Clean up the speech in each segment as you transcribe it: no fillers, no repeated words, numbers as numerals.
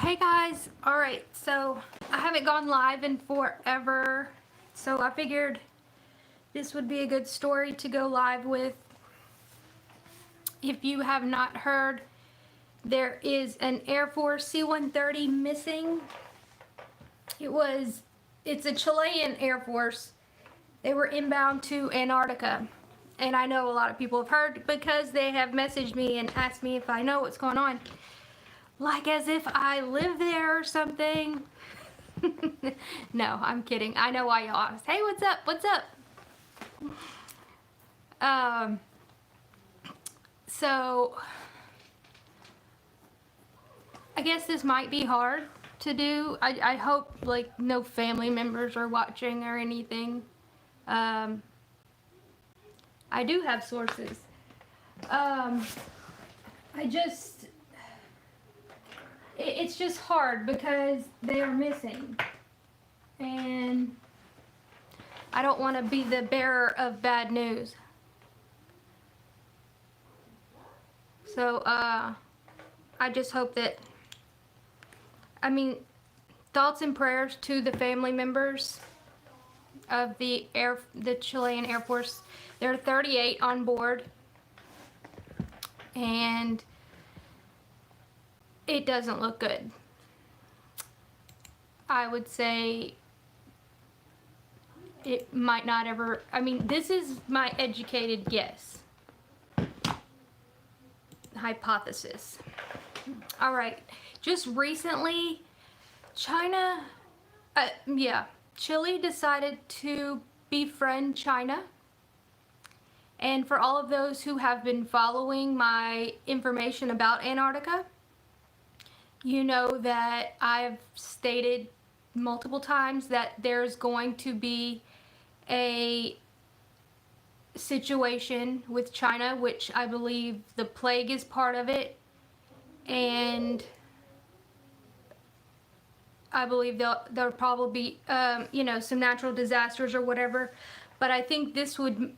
Hey guys, alright, so I haven't gone live in forever, so I figured this would be a good story to go live with. If you have not heard, there is an Air Force C-130 missing. It's a Chilean Air Force. They were inbound to Antarctica, and I know a lot of people have heard because they have messaged me and asked me if I know what's going on. Like as if I live there or something. No, I'm kidding. I know why y'all asked. Hey, what's up? What's up? So, I guess this might be hard to do. I hope like no family members are watching or anything. I do have sources. It's just hard because they are missing, and I don't want to be the bearer of bad news. So I just hope that, thoughts and prayers to the family members of the Chilean Air Force. There are 38 on board, and it doesn't look good. I would say it might not ever, this is my educated guess. Hypothesis. Alright, just recently, Chile decided to befriend China. And for all of those who have been following my information about Antarctica, you know that I've stated multiple times that there's going to be a situation with China, which I believe the plague is part of it, and I believe there'll probably be some natural disasters or whatever. But I think this would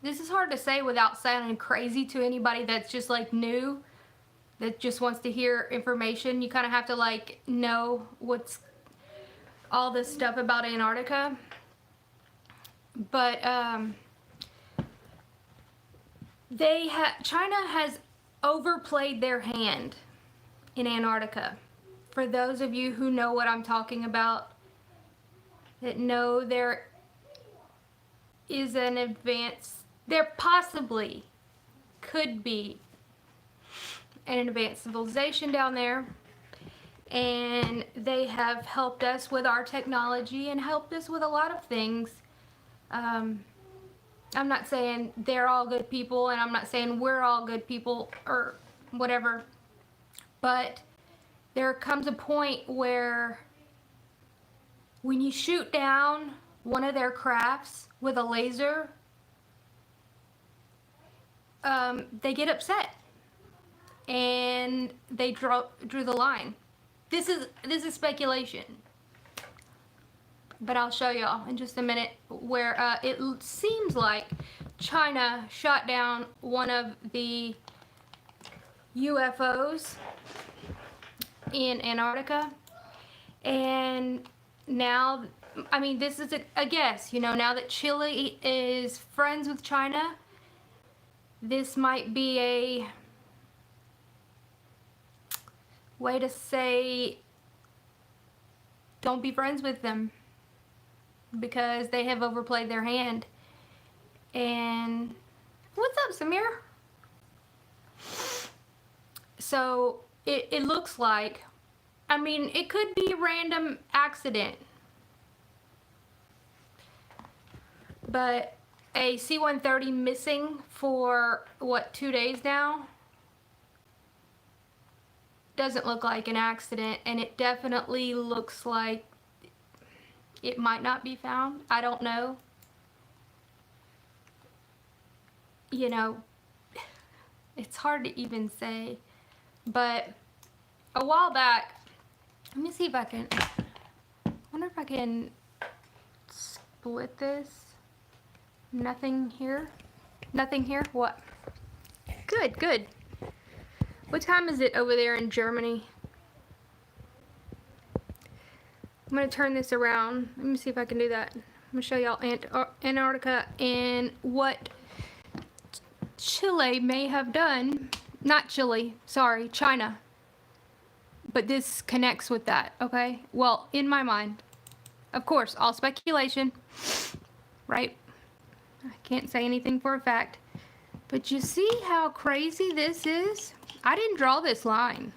this is hard to say without sounding crazy to anybody that's just like new, that just wants to hear information. You kind of have to like know what's all this stuff about Antarctica. But China has overplayed their hand in Antarctica. For those of you who know what I'm talking about, that know there is an there possibly could be an advanced civilization down there, and they have helped us with our technology and helped us with a lot of things. I'm not saying they're all good people, and I'm not saying we're all good people or whatever, but there comes a point where when you shoot down one of their crafts with a laser, they get upset and they drew the line. This is speculation, but I'll show y'all in just a minute where it seems like China shot down one of the UFOs in Antarctica, and now, this is a guess, now that Chile is friends with China, this might be a way to say don't be friends with them because they have overplayed their hand. And what's up, Samir? So it looks like, it could be a random accident, but a C-130 missing for what, 2 days now, doesn't look like an accident, and it definitely looks like it might not be found. I don't know. It's hard to even say, but a while back, let me see if I can, I wonder if I can split this. Nothing here? Nothing here? What? Good, good. What time is it over there in Germany? I'm going to turn this around. Let me see if I can do that. I'm going to show y'all Antarctica and what Chile may have done. Not Chile, sorry, China. But this connects with that, okay? Well, in my mind. Of course, all speculation, right? I can't say anything for a fact. But you see how crazy this is? I didn't draw this line.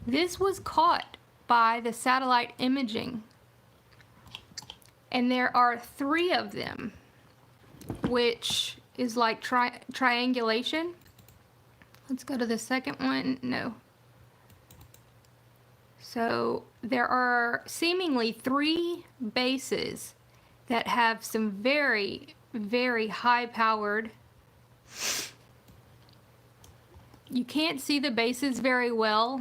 This was caught by the satellite imaging. And there are 3 of them, which is like triangulation. Let's go to the second one. No. So there are seemingly 3 bases that have some very, very high-powered. You can't see the bases very well,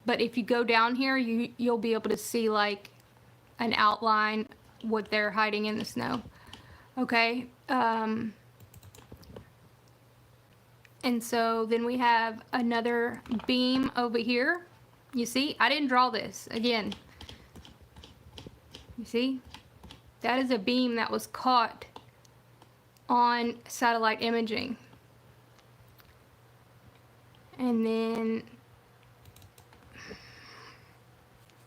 but if you go down here, you'll be able to see like an outline what they're hiding in the snow. Okay. And so then we have another beam over here. You see, I didn't draw this again. You see, that is a beam that was caught on satellite imaging. And then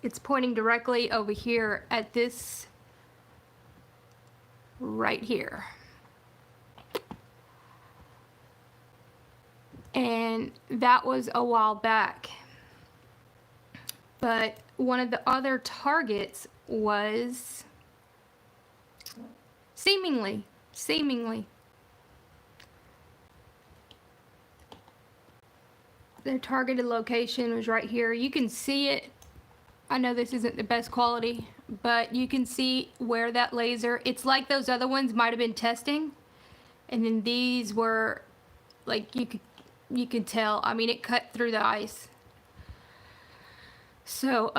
it's pointing directly over here at this right here. And that was a while back. But one of the other targets was seemingly, their targeted location was right here. You can see it. I know this isn't the best quality, but you can see where that laser, it's like those other ones might have been testing. And then these were like, you could tell, I mean, it cut through the ice. So,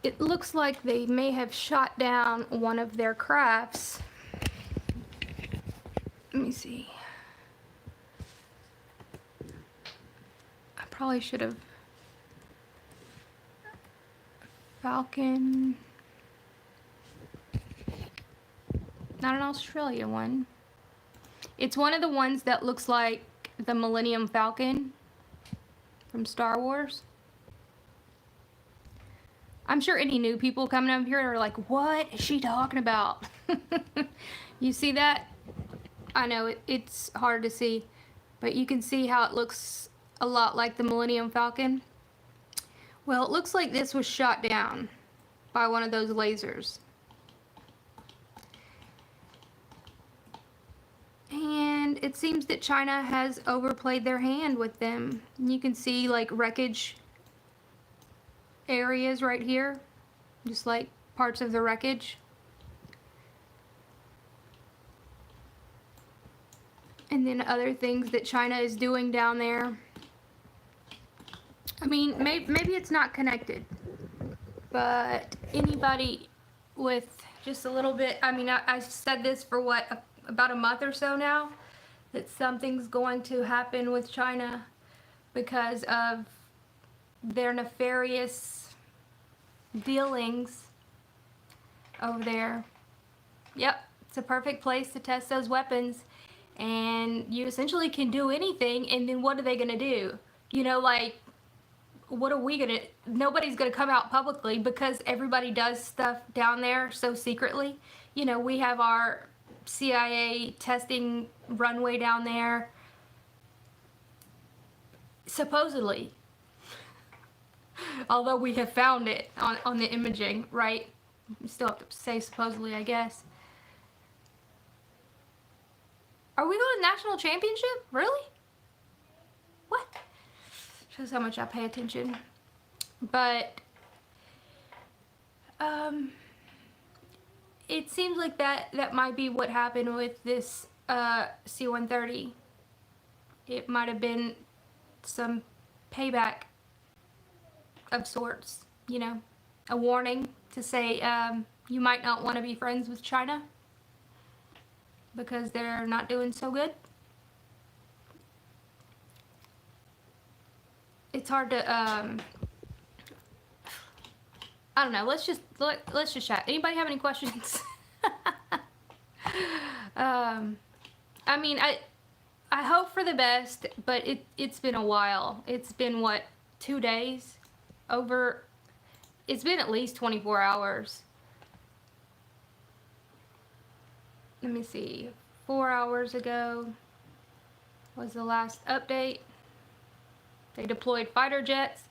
it looks like they may have shot down one of their crafts. Let me see. I probably should have. Falcon. Not an Australia one. It's one of the ones that looks like the Millennium Falcon from Star Wars. I'm sure any new people coming up here are like, what is she talking about? You see that? I know it's hard to see, but you can see how it looks a lot like the Millennium Falcon. Well, it looks like this was shot down by one of those lasers. And it seems that China has overplayed their hand with them. You can see like wreckage areas right here, just like parts of the wreckage. And then other things that China is doing down there. I mean, maybe it's not connected, but anybody with just a little bit, I mean, I said this for what, about a month or so now, that something's going to happen with China because of their nefarious dealings over there. Yep, it's a perfect place to test those weapons, and you essentially can do anything, and then what are they gonna do? You know, like, what are we gonna, nobody's gonna come out publicly because everybody does stuff down there so secretly. You know, we have our CIA testing runway down there, supposedly. Although we have found it on the imaging, right? We still have to say supposedly, I guess. Are we going to national championship? Really? What? Shows how much I pay attention. But, it seems like that might be what happened with this C130. It might have been some payback of sorts, you know, a warning to say you might not want to be friends with China because they're not doing so good. hard to, I don't know, let's just chat. Anybody have any questions? I mean, I hope for the best, but it's been a while. It's been, what, 2 days? It's been at least 24 hours. Let me see. 4 hours ago was the last update. They deployed fighter jets.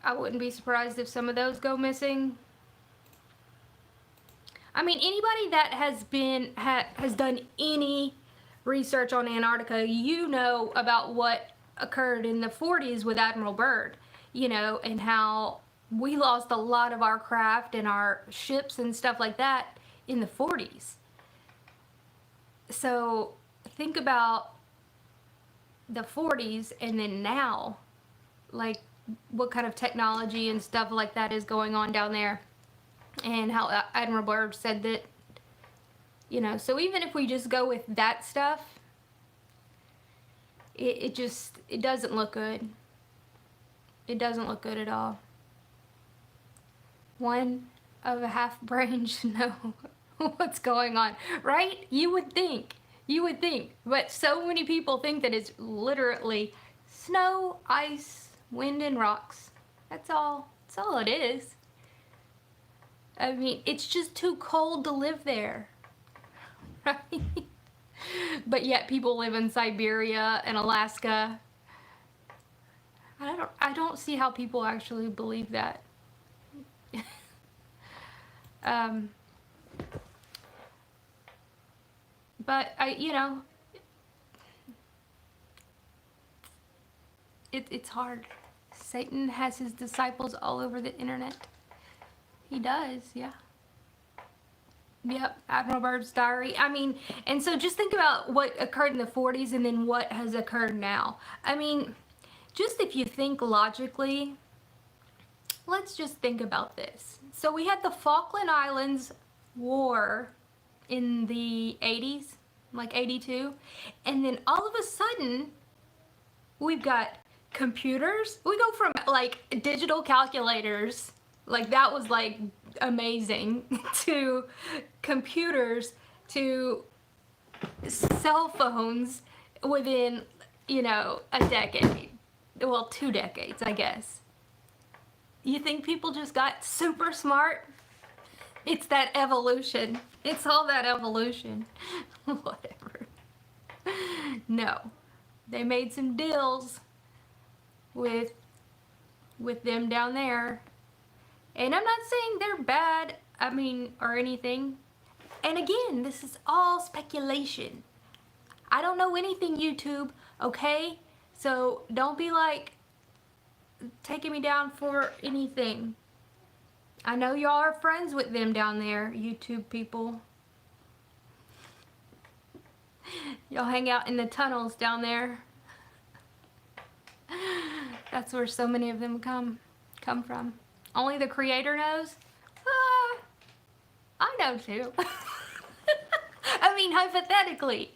I wouldn't be surprised if some of those go missing. I mean, anybody that has done any research on Antarctica, you know about what occurred in the 40s with Admiral Byrd, you know, and how we lost a lot of our craft and our ships and stuff like that in the 40s. So think about the 40s and then now, like what kind of technology and stuff like that is going on down there. And how Admiral Byrd said that, you know, so even if we just go with that stuff, it doesn't look good. It doesn't look good at all. One of a half brain should know what's going on, right? You would think, but so many people think that it's literally snow, ice, wind, and rocks. That's all it is. I mean, it's just too cold to live there, right? But yet people live in Siberia and Alaska. I don't see how people actually believe that. But you know, it's hard. Satan has his disciples all over the internet. He does, yeah. Yep, Admiral Byrd's diary. I mean, and so just think about what occurred in the 40s and then what has occurred now. I mean, just if you think logically, let's just think about this. So we had the Falkland Islands War in the 80s, like 82, and then all of a sudden, we've got computers. We go from like digital calculators, like that was like amazing, to computers, to cell phones within, you know, a decade. Well, 2 decades, I guess. You think people just got super smart? It's that evolution. It's all that evolution. Whatever. No. They made some deals with them down there. And I'm not saying they're bad, I mean, or anything. And again, this is all speculation. I don't know anything, YouTube, okay? So don't be like taking me down for anything. I know y'all are friends with them down there, YouTube people. Y'all hang out in the tunnels down there. That's where so many of them come from. Only the creator knows? I know too. I mean, hypothetically.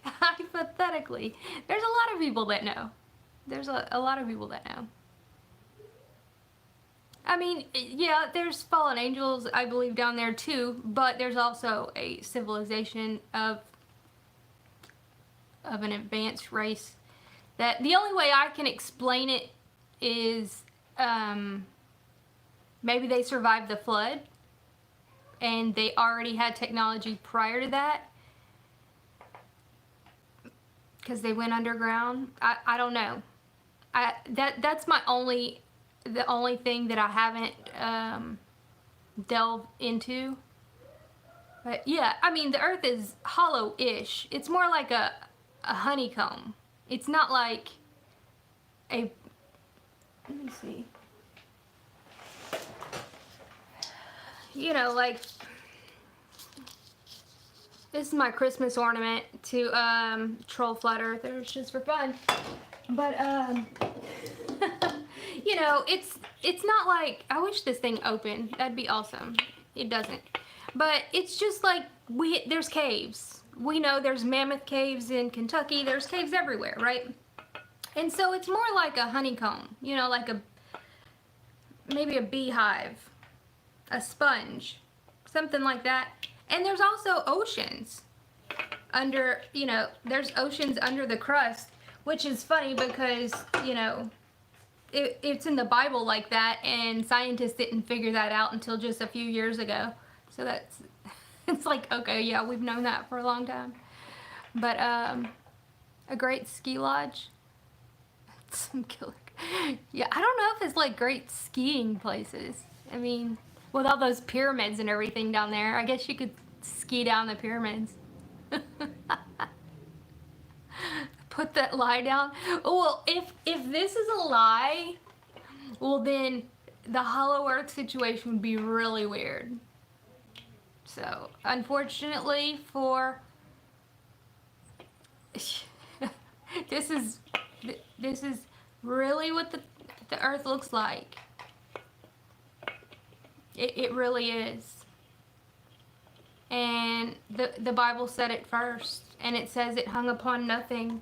There's a lot of people that know. There's a lot of people that know. I mean, yeah, there's fallen angels, I believe, down there too, but there's also a civilization of an advanced race that the only way I can explain it is maybe they survived the flood and they already had technology prior to that because they went underground. I don't know. That's the only thing that I haven't delved into. But yeah, I mean, the earth is hollow-ish. It's more like a honeycomb. It's not like a, let me see. You know, like, this is my Christmas ornament to troll flat earthers just for fun. But you know, it's not like, I wish this thing opened. That'd be awesome. It doesn't. But it's just like there's caves. We know there's mammoth caves in Kentucky. There's caves everywhere, right? And so it's more like a honeycomb, you know, like maybe a beehive, a sponge, something like that. And there's also oceans under, you know, there's oceans under the crust, which is funny because, you know, it's in the Bible like that, and scientists didn't figure that out until just a few years ago. So that's, it's like, okay, yeah, we've known that for a long time. But a great ski lodge, some killer. Yeah, I don't know if it's like great skiing places. I mean, with all those pyramids and everything down there, I guess you could ski down the pyramids. Put that lie down. Well, if this is a lie, well then the hollow earth situation would be really weird. So, unfortunately for this is really what the earth looks like. It really is. And the Bible said it first, and it says it hung upon nothing,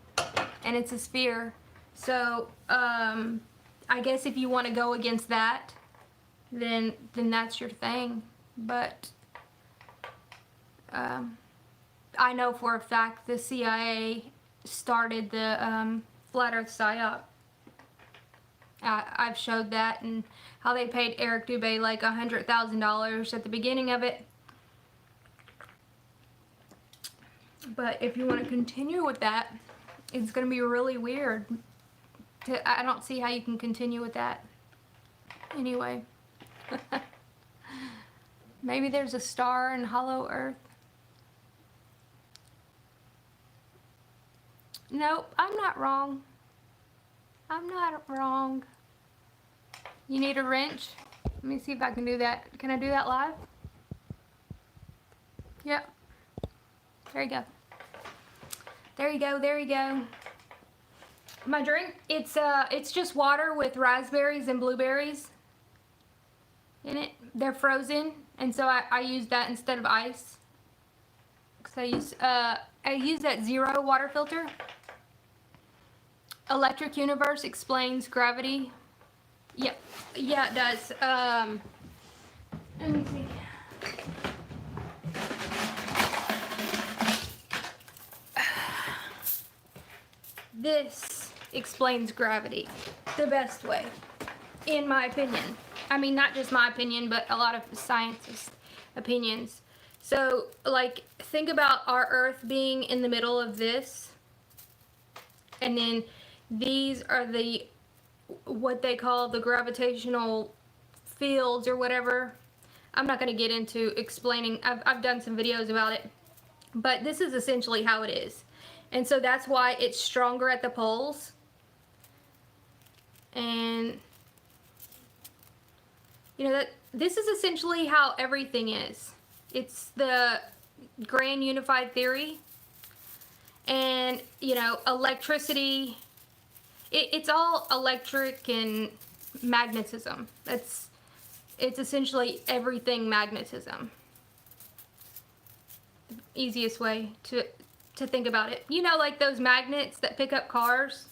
and it's a sphere. So I guess if you want to go against that, then that's your thing. But I know for a fact the CIA started the Flat Earth PSYOP. I've showed that, and how they paid Eric Dubé like $100,000 at the beginning of it. But if you want to continue with that, it's going to be really weird. I don't see how you can continue with that. Anyway. Maybe there's a star in hollow earth. Nope, I'm not wrong. I'm not wrong. You need a wrench? Let me see if I can do that. Can I do that live? Yep. There you go. There you go, there you go. My drink, it's just water with raspberries and blueberries in it. They're frozen, and so I use that instead of ice. Because I use that zero water filter. Electric Universe explains gravity. Yep, yeah, it does. Let me see. This explains gravity the best way, in my opinion. I mean, not just my opinion, but a lot of scientists' opinions. So, like, think about our Earth being in the middle of this, and then these are what they call the gravitational fields or whatever. I'm not going to get into explaining. I've done some videos about it, but this is essentially how it is. And so that's why it's stronger at the poles. And, you know, this is essentially how everything is. It's the grand unified theory. And, you know, electricity, it's all electric and magnetism. It's essentially everything magnetism. The easiest way to think about it. You know, like those magnets that pick up cars,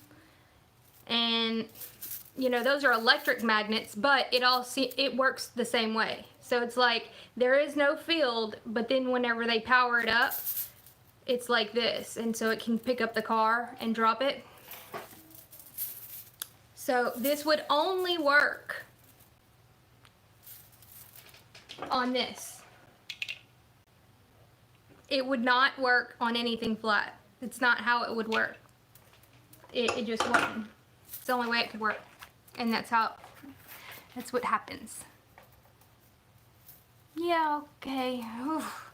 and you know, those are electric magnets, but it works the same way. So it's like there is no field, but then whenever they power it up, it's like this, and so it can pick up the car and drop it. So this would only work on this. It would not work on anything flat. It's not how it would work. It just wouldn't. It's the only way it could work. And that's what happens. Yeah, okay. Oof.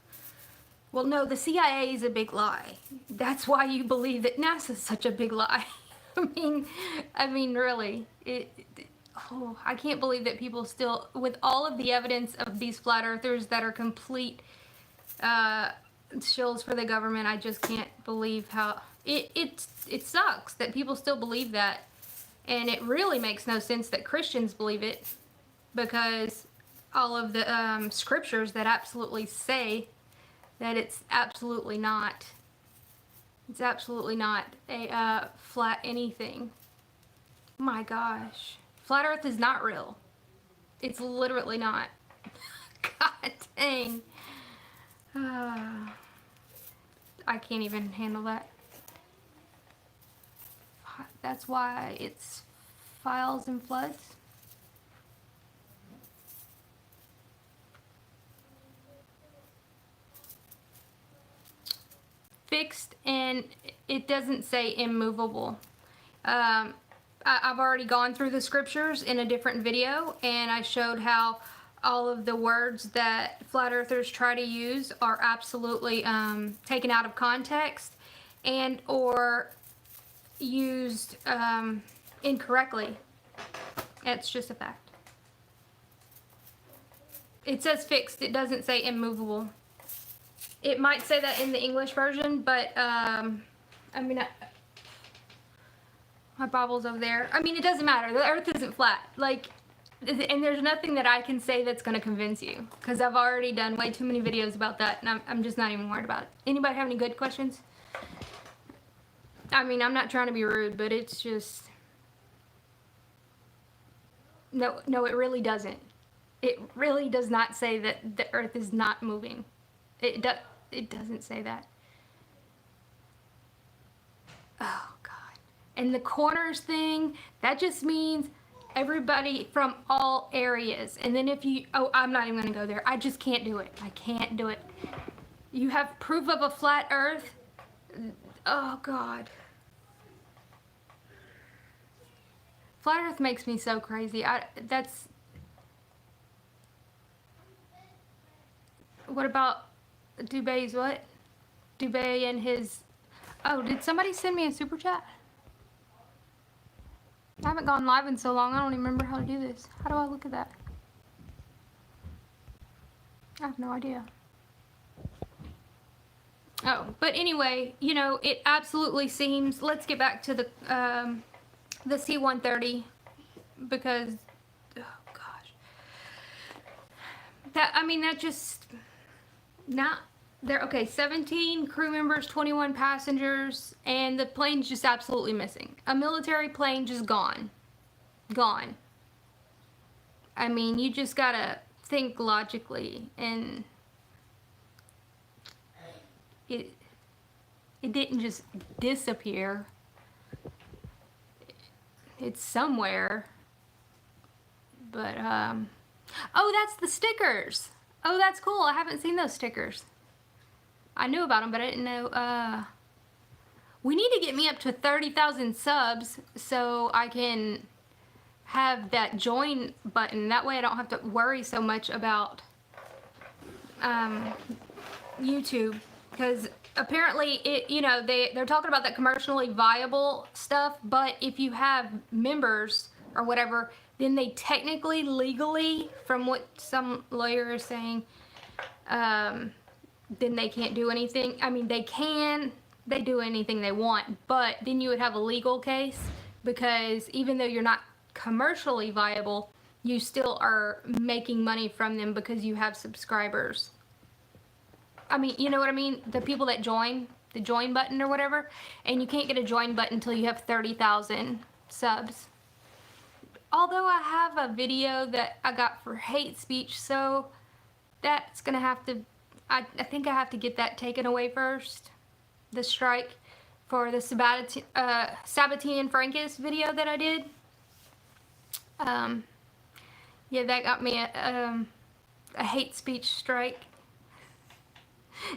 Well, no, the CIA is a big lie. That's why you believe that NASA is such a big lie. I mean, really. I can't believe that people still, with all of the evidence of these flat earthers that are complete shills for the government, I just can't believe how it sucks that people still believe that. And it really makes no sense that Christians believe it, because all of the scriptures that absolutely say that it's absolutely not a flat anything. My gosh. Flat Earth is not real. It's literally not. God dang. I can't even handle that. That's why it's files and floods. Fixed, and it doesn't say immovable. I've already gone through the scriptures in a different video, and I showed how all of the words that flat earthers try to use are absolutely taken out of context and or used incorrectly. It's just a fact. It says fixed, it doesn't say immovable. It might say that in the English version, but I mean, my Bible's over there. I mean, it doesn't matter. The earth isn't flat. Like, and there's nothing that I can say that's going to convince you, because I've already done way too many videos about that, and I'm just not even worried about it. Anybody have any good questions? I mean, I'm not trying to be rude, but it's just... No, it really doesn't. It really does not say that the earth is not moving. It doesn't say that. Oh, God. And the corners thing, that just means everybody from all areas. And then if you... Oh, I'm not even going to go there. I just can't do it. I can't do it. You have proof of a flat earth? Oh, God. Flat earth makes me so crazy. That's... What about Dubé's what? Dubé and his... Oh, did somebody send me a super chat? I haven't gone live in so long, I don't even remember how to do this. How do I look at that? I have no idea. Oh, but anyway, you know, it absolutely seems... Let's get back to the C130, because... Oh, gosh. That, I mean, that just... Not... There, okay, 17 crew members, 21 passengers, and the plane's just absolutely missing. A military plane just gone. Gone. I mean, you just gotta think logically, and it didn't just disappear. It's somewhere. But, oh, that's the stickers. Oh, that's cool. I haven't seen those stickers. I knew about them, but I didn't know. We need to get me up to 30,000 subs so I can have that join button. That way I don't have to worry so much about YouTube, because apparently it, you know, they're talking about that commercially viable stuff, but if you have members or whatever, then they technically, legally, from what some lawyer is saying, then they can't do anything. I mean, they do anything they want, but then you would have a legal case, because even though you're not commercially viable, you still are making money from them because you have subscribers. I mean, you know what I mean? The people that join, the join button or whatever, and you can't get a join button until you have 30,000 subs. Although I have a video that I got for hate speech, so that's gonna have to... I think I have to get that taken away first. The strike for the Sabatini Francis video that I did. Yeah, that got me a hate speech strike.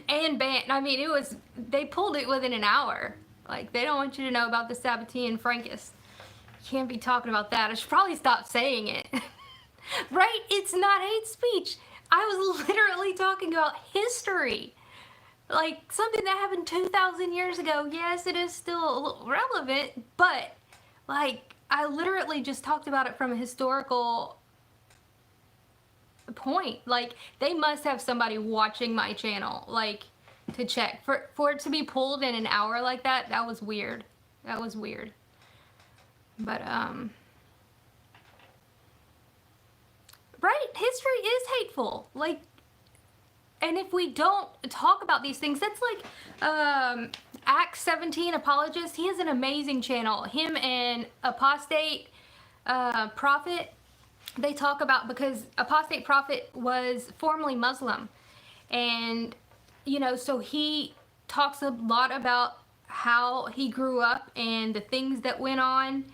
And ban. I mean, they pulled it within an hour. Like, they don't want you to know about the Sabatini Francis. You can't be talking about that. I should probably stop saying it. Right? It's not hate speech. I was literally talking about history. Like, something that happened 2,000 years ago. Yes, it is still relevant, but, like, I literally just talked about it from a historical point. Like, they must have somebody watching my channel, like, to check. For it to be pulled in an hour like that, that was weird. That was weird. But, right? History is hateful. Like, and if we don't talk about these things, that's like Acts 17 Apologist. He has an amazing channel. Him and Apostate Prophet, they talk about, because Apostate Prophet was formerly Muslim, and you know, so he talks a lot about how he grew up and the things that went on,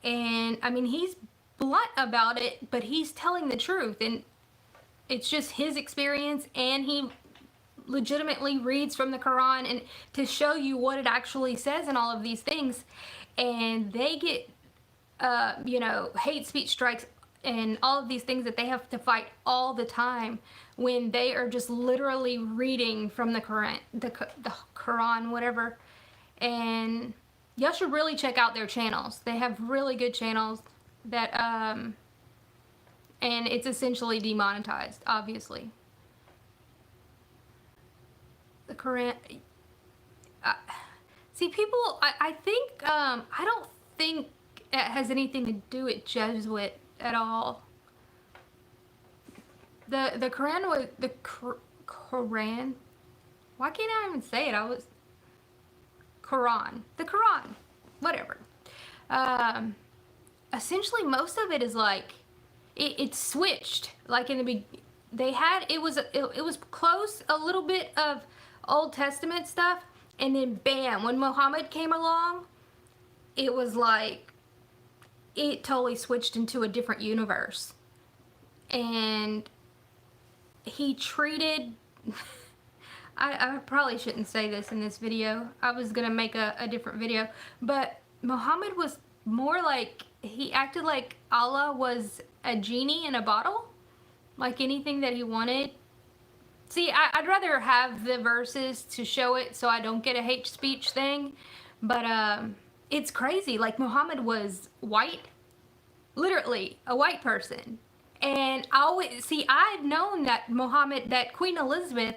and I mean, he's blunt about it, but he's telling the truth, and it's just his experience, and he legitimately reads from the Quran and to show you what it actually says and all of these things. And they get you know, hate speech strikes and all of these things that they have to fight all the time when they are just literally reading from the Quran, whatever. And y'all should really check out their channels. They have really good channels that and it's essentially demonetized, obviously. The Quran. See, people, I think, I don't think it has anything to do with Jesuit at all. The Quran was, the Quran, why can't I even say it? The Quran, whatever. Essentially, most of it is like, it switched. Like in the they had, it was close, a little bit of Old Testament stuff, and then bam, when Muhammad came along, it was like it totally switched into a different universe. And he treated I probably shouldn't say this in this video. I was gonna make a different video, but Muhammad was more like, he acted like Allah was a genie in a bottle, like anything that he wanted. See, I'd rather have the verses to show it so I don't get a hate speech thing, but it's crazy. Like, Muhammad was white, literally a white person. And I always, see, I've known that Muhammad, that Queen Elizabeth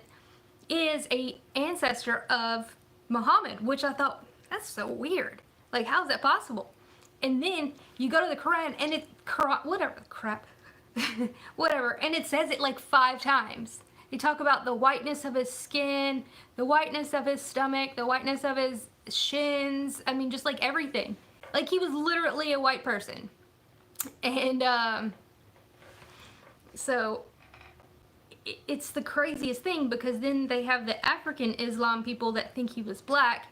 is a ancestor of Muhammad, which I thought, that's so weird. Like, how is that possible? And then you go to the Quran and it's, whatever, crap, whatever, and it says it like 5 times. They talk about the whiteness of his skin, the whiteness of his stomach, the whiteness of his shins. I mean, just like everything. Like, he was literally a white person. And so it's the craziest thing, because then they have the African Islam people that think he was black.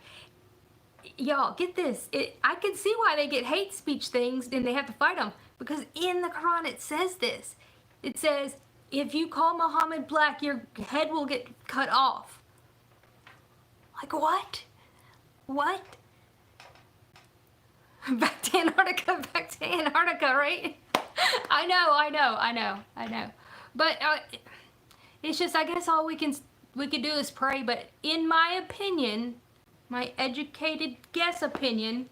Y'all, get this. I can see why they get hate speech things and they have to fight them, because in the Quran it says this. It says, if you call Muhammad black, your head will get cut off. Like, what? What? Back to Antarctica, right? I know. But it's just, I guess all we can do is pray. But in my opinion, my educated guess opinion,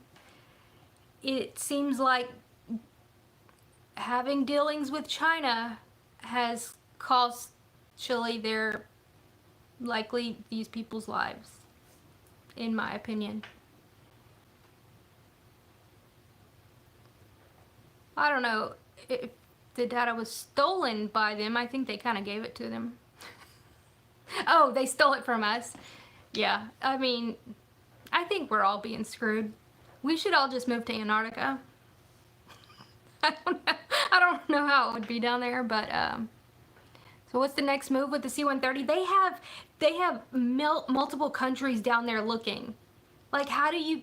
it seems like having dealings with China has cost Chile likely these people's lives, in my opinion. I don't know if the data was stolen by them. I think they kind of gave it to them. Oh, they stole it from us. Yeah, I mean, I think we're all being screwed. We should all just move to Antarctica. I don't know how it would be down there, but so what's the next move with the C130? They have multiple countries down there looking. Like, how do you,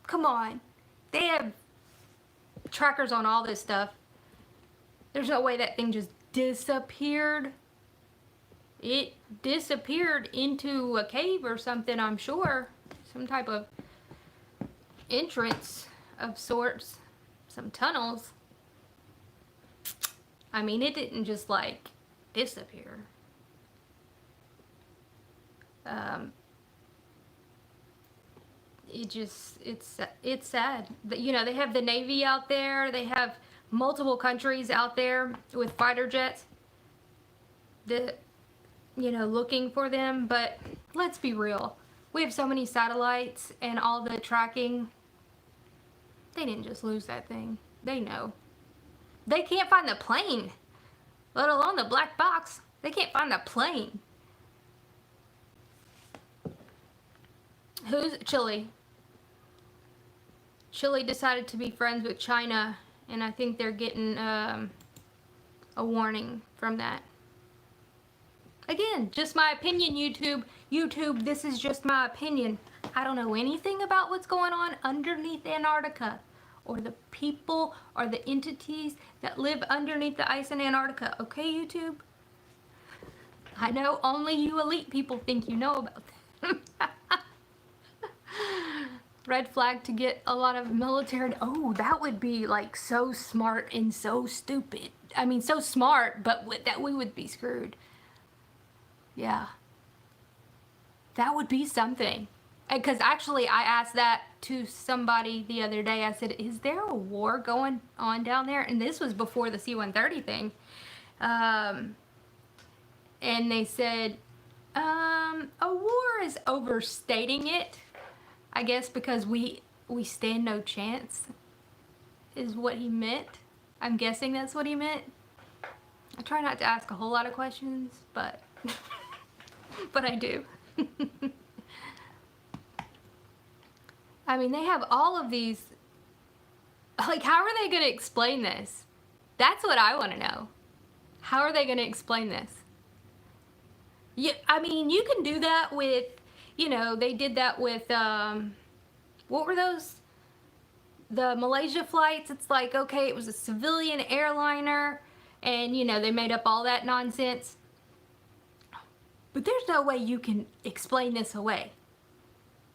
come on. They have trackers on all this stuff. There's no way that thing just disappeared. It disappeared into a cave or something, I'm sure. Some type of entrance of sorts. Some tunnels. I mean, it didn't just like disappear. It's sad. You know, they have the Navy out there. They have multiple countries out there with fighter jets, looking for them. But let's be real. We have so many satellites and all the tracking. They didn't just lose that thing. They know. They can't find the plane, let alone the black box. They can't find a plane. Who's Chile? Chile decided to be friends with China, and I think they're getting a warning from that. Again, just my opinion, YouTube. YouTube, this is just my opinion. I don't know anything about what's going on underneath Antarctica, or the people or the entities that live underneath the ice in Antarctica. Okay, YouTube? I know only you elite people think you know about them. Red flag to get a lot of military. Oh, that would be like so smart and so stupid. I mean, so smart, but that we would be screwed. Yeah. That would be something. Because actually, I asked that to somebody the other day. I said, is there a war going on down there? And this was before the C-130 thing. And they said, a war is overstating it. I guess because we stand no chance is what he meant. I'm guessing that's what he meant. I try not to ask a whole lot of questions, but but I do. I mean, they have all of these. Like, how are they going to explain this? That's what I want to know. How are they going to explain this? Yeah, I mean, you can do that with, you know, they did that with, what were those? The Malaysia flights. It's like, okay, it was a civilian airliner, and, you know, they made up all that nonsense. But there's no way you can explain this away.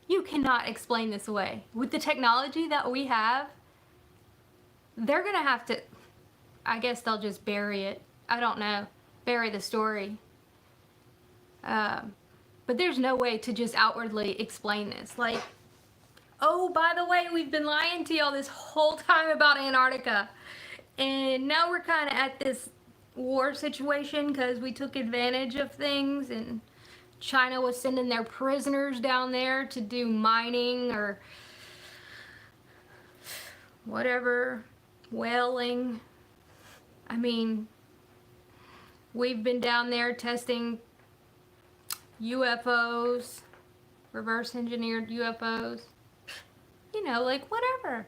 You cannot explain this away. With the technology that we have, they're going to have to, I guess they'll just bury it. I don't know. Bury the story. But there's no way to just outwardly explain this. Like, oh, by the way, we've been lying to y'all this whole time about Antarctica. And now we're kind of at this war situation because we took advantage of things, and China was sending their prisoners down there to do mining or whatever, whaling. I mean, we've been down there testing UFOs, reverse engineered UFOs, you know, like whatever.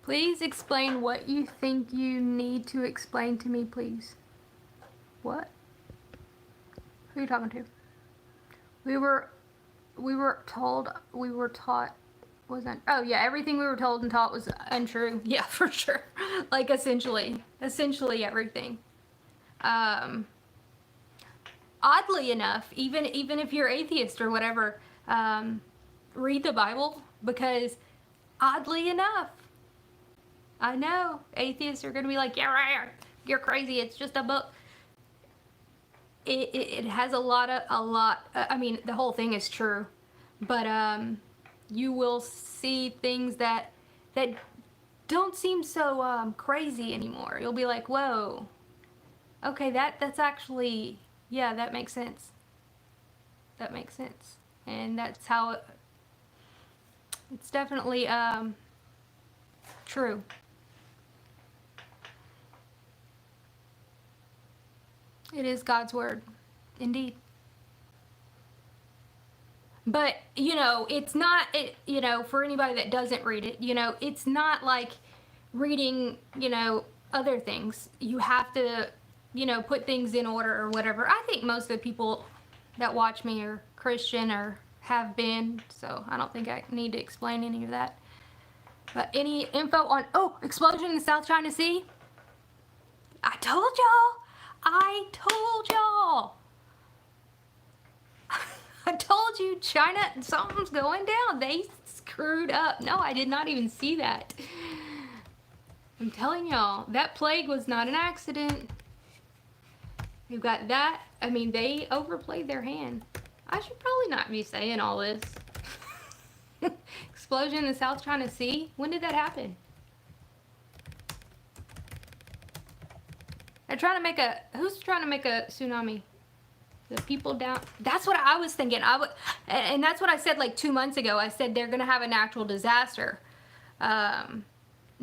Please explain what you think you need to explain to me, please. What? Who are you talking to? We were taught wasn't, oh yeah, everything we were told and taught was untrue. Yeah, for sure. Like essentially everything. Oddly enough, even if you're atheist or whatever, read the Bible, because oddly enough, I know atheists are going to be like, yeah, right, you're crazy, it's just a book. It has a lot, I mean, the whole thing is true, but you will see things that don't seem so crazy anymore. You'll be like, whoa, okay, that's actually, yeah, that makes sense. That makes sense. And that's how it's definitely true. It is God's word, indeed. But, you know, it's not, you know, for anybody that doesn't read it, you know, it's not like reading, you know, other things. You have to, you know, put things in order or whatever. I think most of the people that watch me are Christian or have been, so I don't think I need to explain any of that. But any info on, oh, explosion in the South China Sea? I told y'all. I told you, China, something's going down. They screwed up. No, I did not even see that. I'm telling y'all, that plague was not an accident. You've got that. I mean, they overplayed their hand. I should probably not be saying all this. Explosion in the South China Sea? When did that happen? They're trying to make a, who's trying to make a tsunami? The people down, that's what I was thinking. And that's what I said like 2 months ago. I said they're going to have a natural disaster.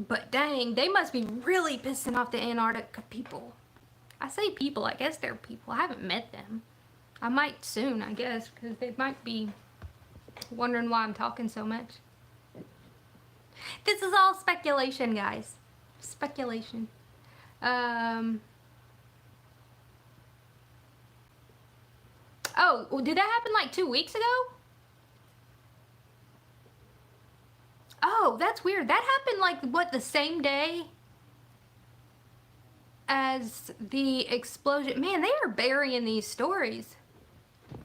But dang, they must be really pissing off the Antarctica people. I say people, I guess they're people. I haven't met them. I might soon, I guess, because they might be wondering why I'm talking so much. This is all speculation, guys. Speculation. Oh, did that happen like 2 weeks ago? Oh, that's weird. That happened like, what, the same day as the explosion? Man, they are burying these stories.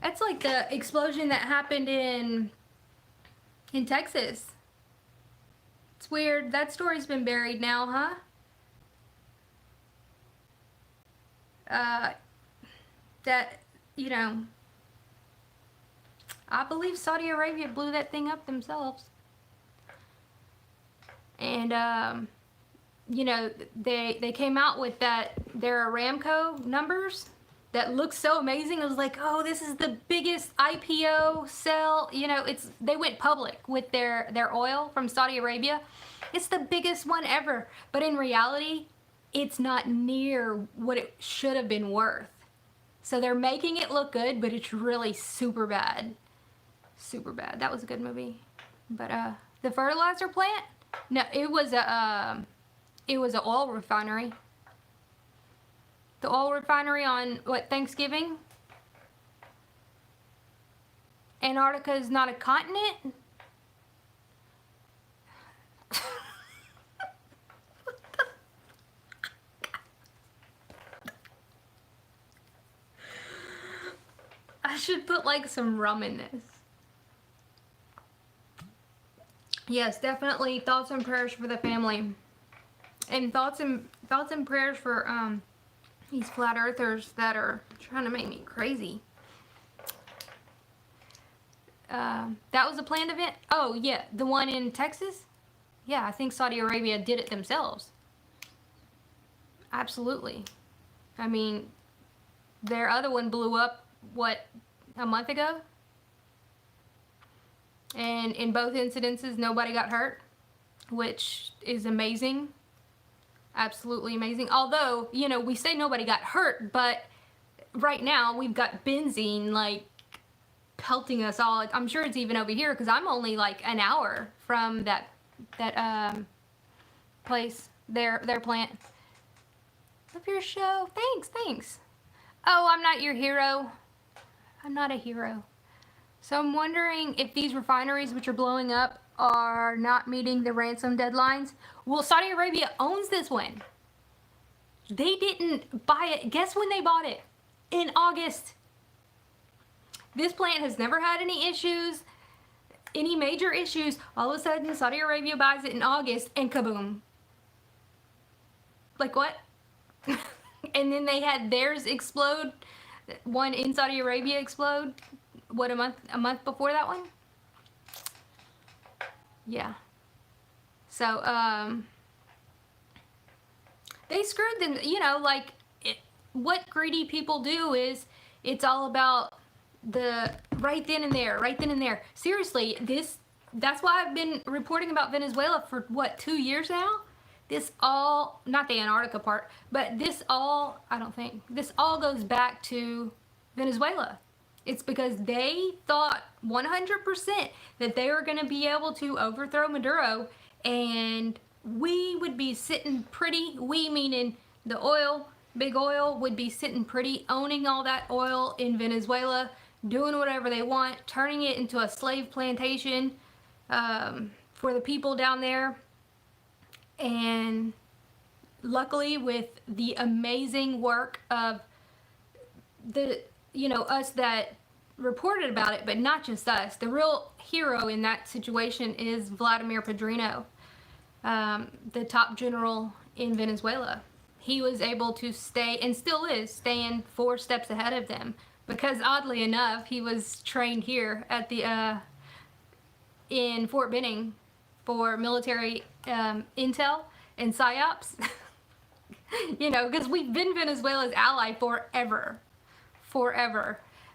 That's like the explosion that happened in Texas. It's weird. That story's been buried now, huh? That, you know, I believe Saudi Arabia blew that thing up themselves. And, you know, they came out with their Aramco numbers that looked so amazing. It was like, oh, this is the biggest IPO sell. You know, they went public with their oil from Saudi Arabia. It's the biggest one ever. But in reality, it's not near what it should have been worth. So they're making it look good, but it's really super bad. Super bad. That was a good movie. But the fertilizer plant? No, it was an oil refinery. The oil refinery on, what, Thanksgiving? Antarctica is not a continent? I should put like some rum in this. Yes, definitely thoughts and prayers for the family. And thoughts and prayers for these flat earthers that are trying to make me crazy. That was a planned event? Oh, yeah, the one in Texas? Yeah, I think Saudi Arabia did it themselves. Absolutely. I mean, their other one blew up, what, a month ago? And in both incidences, nobody got hurt, which is amazing. Absolutely amazing. Although, you know, we say nobody got hurt, but right now we've got benzene, like, pelting us all. I'm sure it's even over here, because I'm only, like, an hour from that place, their plant. Love your show. Thanks. Oh, I'm not your hero. I'm not a hero. So I'm wondering if these refineries which are blowing up are not meeting the ransom deadlines. Well, Saudi Arabia owns this one. They didn't buy it. Guess when they bought it? In August. This plant has never had any issues, any major issues. All of a sudden, Saudi Arabia buys it in August and kaboom. Like what? And then they had theirs explode. One in Saudi Arabia explode. What, a month before that one? Yeah. So, they screwed them, you know, like, what greedy people do is, it's all about the right then and there. Seriously, that's why I've been reporting about Venezuela for, what, 2 years now? This all, not the Antarctica part, but this all goes back to Venezuela. It's because they thought 100% that they were going to be able to overthrow Maduro, and we would be sitting pretty, we meaning the oil, big oil, would be sitting pretty, owning all that oil in Venezuela, doing whatever they want, turning it into a slave plantation for the people down there. And luckily, with the amazing work of us that reported about it, but not just us. The real hero in that situation is Vladimir Padrino, the top general in Venezuela. He was able to stay, and still is, staying 4 steps ahead of them. Because oddly enough, he was trained here at in Fort Benning for military intel and PSYOPs. You know, because we've been Venezuela's ally forever.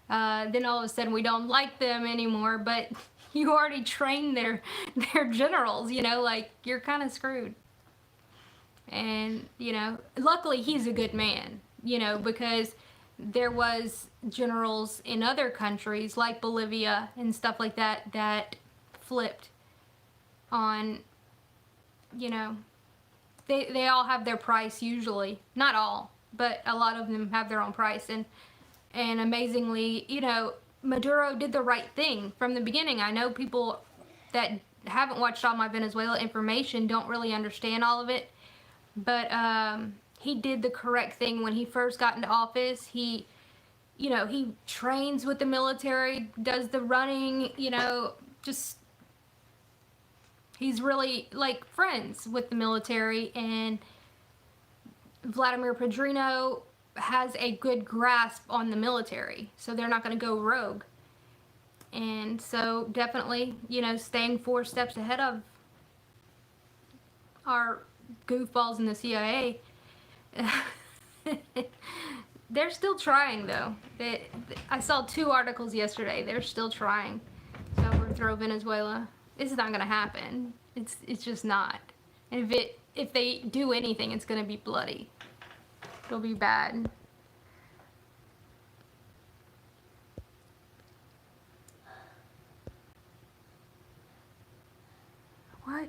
Then all of a sudden we don't like them anymore, but you already trained their generals, you know, like, you're kind of screwed. And, you know, luckily he's a good man, you know, because there was generals in other countries like Bolivia and stuff like that that flipped on, you know, they all have their price usually. Not all, but a lot of them have their own price. And amazingly, you know, Maduro did the right thing from the beginning. I know people that haven't watched all my Venezuela information don't really understand all of it, but he did the correct thing when he first got into office. He, you know, he trains with the military, does the running, you know, just he's really like friends with the military. And Vladimir Padrino has a good grasp on the military, so they're not going to go rogue. And so definitely, you know, staying 4 steps ahead of our goofballs in the CIA. They're still trying, though. I saw 2 articles yesterday. They're still trying to overthrow Venezuela. It's not going to happen. It's just not. And if they do anything, it's going to be bloody. It'll be bad. What?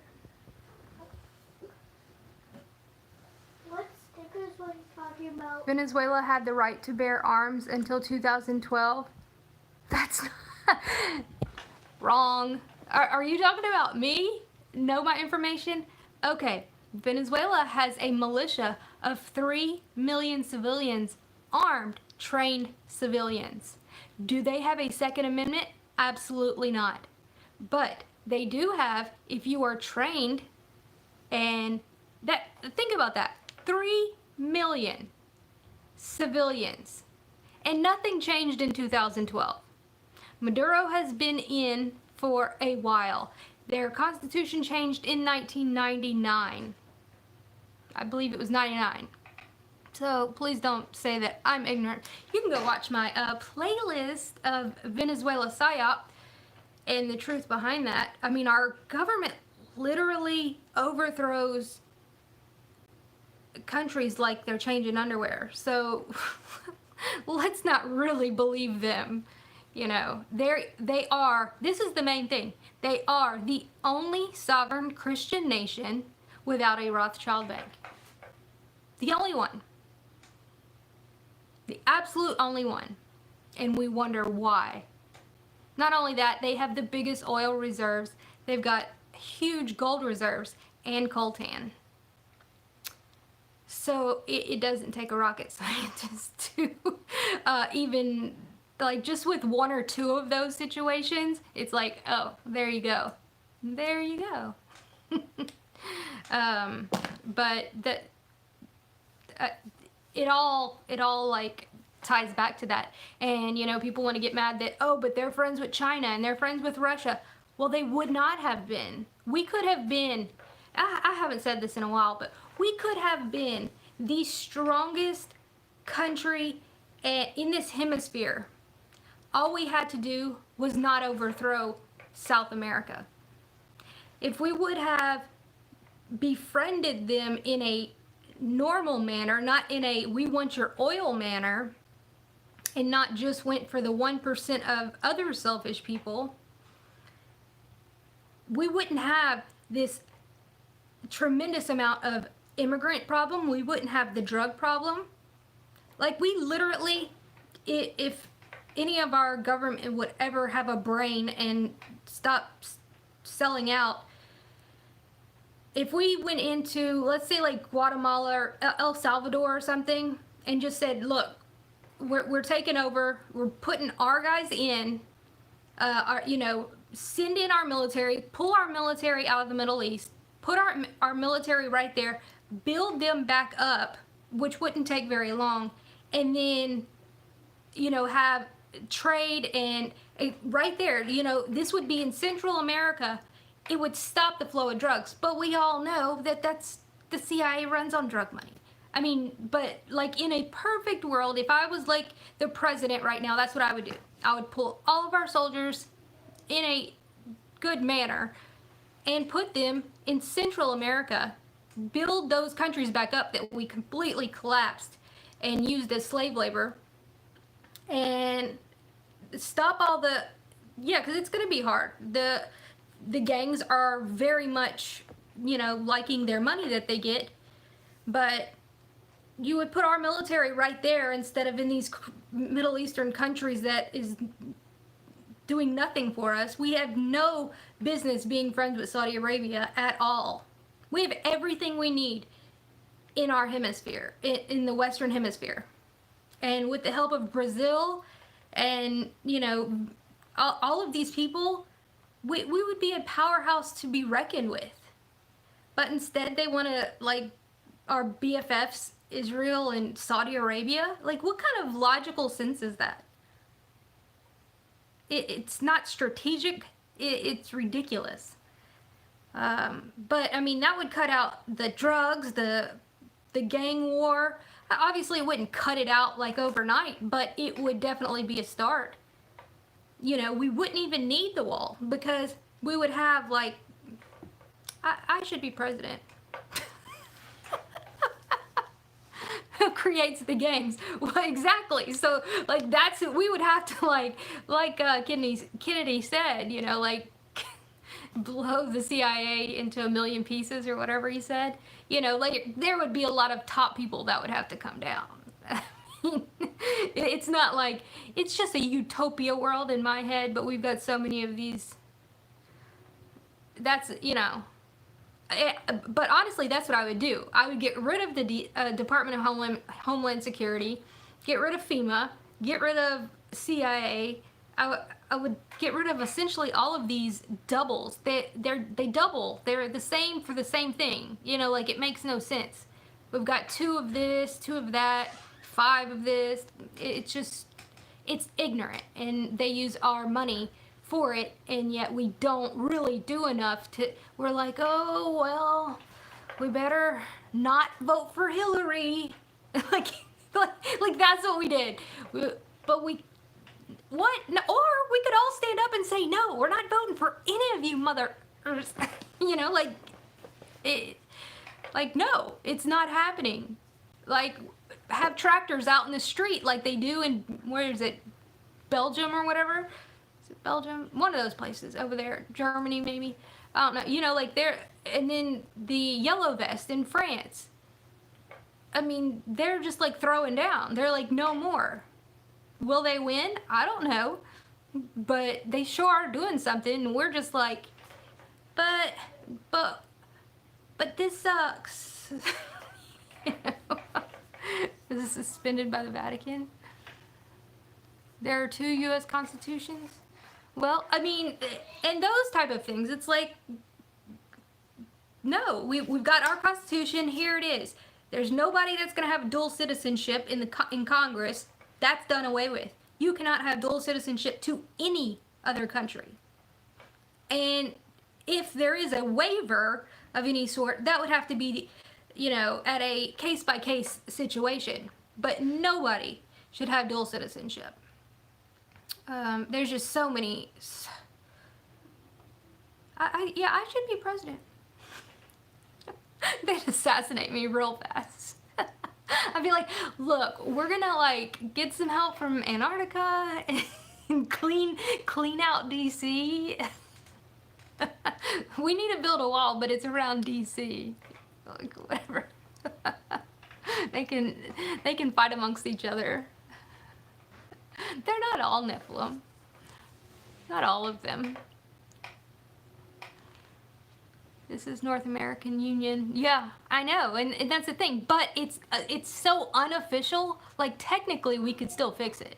What stickers was he talking about? Venezuela had the right to bear arms until 2012. That's not wrong. Are you talking about me? Know my information? Okay. Venezuela has a militia of 3 million civilians, armed, trained civilians. Do they have a Second Amendment? Absolutely not. But they do have, if you are trained, and that, think about that, 3 million civilians. And nothing changed in 2012. Maduro has been in for a while. Their constitution changed in 1999. I believe it was 99. So please don't say that I'm ignorant. You can go watch my playlist of Venezuela PSYOP and the truth behind that. I mean, our government literally overthrows countries like they're changing underwear. So let's not really believe them. You know, they are, this is the main thing, they are the only sovereign Christian nation without a Rothschild bank. The only one. The absolute only one. And we wonder why. Not only that, they have the biggest oil reserves, they've got huge gold reserves and coltan. So it doesn't take a rocket scientist to even, like, just with 1 or 2 of those situations, it's like, oh, there you go. There you go. But that it all like ties back to that. And you know, people want to get mad that, oh, but they're friends with China and they're friends with Russia. Well, they would not have been. We could have been, I haven't said this in a while, but we could have been the strongest country in this hemisphere. All we had to do was not overthrow South America. If we would have befriended them in a normal manner, not in a we want your oil manner, and not just went for the 1% of other selfish people, we wouldn't have this tremendous amount of immigrant problem. We wouldn't have the drug problem. Like, we literally, if any of our government would ever have a brain and stop selling out, if we went into, let's say, like Guatemala or El Salvador or something, and just said, look, we're taking over, we're putting our guys in, you know, send in our military, pull our military out of the Middle East, put our military right there, build them back up, which wouldn't take very long, and then, you know, have trade and right there, you know, this would be in Central America. It would stop the flow of drugs. But we all know that that's, the CIA runs on drug money. I mean, but like in a perfect world, if I was like the president right now, that's what I would do. I would pull all of our soldiers in a good manner and put them in Central America build those countries back up that we completely collapsed and used as slave labor, and stop all the, yeah, because it's going to be hard. The gangs are very much, you know, liking their money that they get, but you would put our military right there instead of in these Middle Eastern countries that is doing nothing for us. We have no business being friends with Saudi Arabia at all. We have everything we need in our hemisphere, in the Western Hemisphere. And with the help of Brazil and, you know, all of these people, we would be a powerhouse to be reckoned with. But instead they want to, like, our BFFs, Israel and Saudi Arabia. Like, what kind of logical sense is that? It's not strategic. It's ridiculous. But I mean, that would cut out the drugs, the gang war. Obviously, it wouldn't cut it out like overnight, but it would definitely be a start. You know, we wouldn't even need the wall because we would have, like, I should be president. Who creates the gangs? Well, exactly. So, like, that's, we would have to, like Kennedy said, you know, like, blow the CIA into a million pieces or whatever he said. You know, like, there would be a lot of top people that would have to come down. It's not like, it's just a utopia world in my head, but we've got so many of these. That's, you know. But honestly, that's what I would do. I would get rid of the Department of Homeland Security, get rid of FEMA, get rid of CIA. I would get rid of essentially all of these doubles. They double. They're the same for the same thing. You know, like, it makes no sense. We've got 2 of this, 2 of that, 5 of this. It's just, it's ignorant, and they use our money for it, and yet we don't really do enough to, we're like, oh, well, we better not vote for Hillary. like that's what we did. But we, what? No, or we could all stand up and say, no, we're not voting for any of you mothers. You know, like, no, it's not happening. Like, have tractors out in the street like they do in, where is it, Belgium or whatever? Belgium, one of those places over there, Germany maybe, I don't know, you know, like, there. And then the yellow vest in France, I mean, they're just, like, throwing down. They're like, no more. Will they win? I don't know, but they sure are doing something, and we're just like, but this sucks. You know? This is suspended by the Vatican. There are 2 U.S. constitutions. Well, I mean, and those type of things, it's like, no, we've got our Constitution, here it is. There's nobody that's going to have dual citizenship in Congress. That's done away with. You cannot have dual citizenship to any other country. And if there is a waiver of any sort, that would have to be, you know, at a case-by-case situation. But nobody should have dual citizenship. There's just so many. Yeah, I should be president. They'd assassinate me real fast. I'd be like, look, we're gonna, like, get some help from Antarctica and clean out DC. We need to build a wall, but it's around DC. Like, whatever. They can fight amongst each other. They're not all Nephilim. Not all of them. This is North American Union. Yeah, I know, and that's the thing. But it's so unofficial. Like, technically, we could still fix it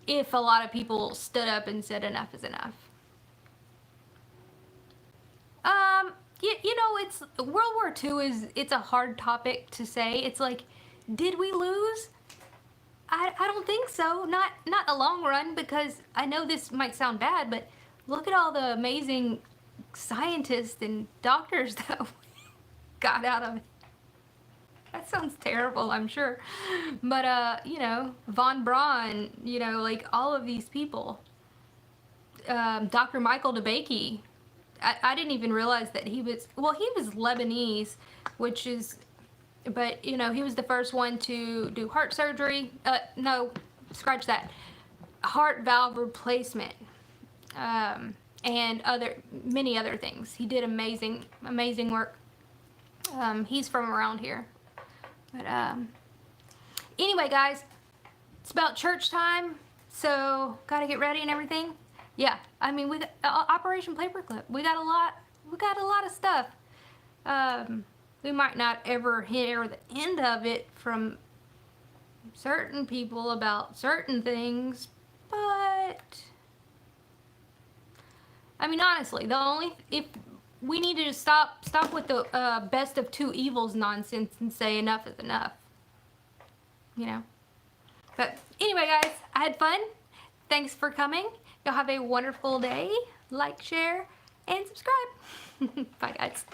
if a lot of people stood up and said enough is enough. You know, it's World War II it's a hard topic to say. It's like, did we lose? I don't think so. Not in the long run, because I know this might sound bad, but look at all the amazing scientists and doctors that we got out of it. That sounds terrible, I'm sure. But, you know, Von Braun, you know, like, all of these people. Dr. Michael DeBakey. I didn't even realize that he was, well, he was Lebanese, which is, but, you know, he was the first one to do heart surgery. No, scratch that. Heart valve replacement. And many other things. He did amazing work. He's from around here. But anyway, guys, it's about church time, so gotta get ready and everything. Yeah, I mean, we got Operation Paperclip. We got a lot of stuff. We might not ever hear the end of it from certain people about certain things, but I mean, honestly, if we need to just stop with the best of two evils nonsense and say enough is enough, you know. But anyway, guys, I had fun. Thanks for coming. Y'all have a wonderful day. Like, share, and subscribe. Bye, guys.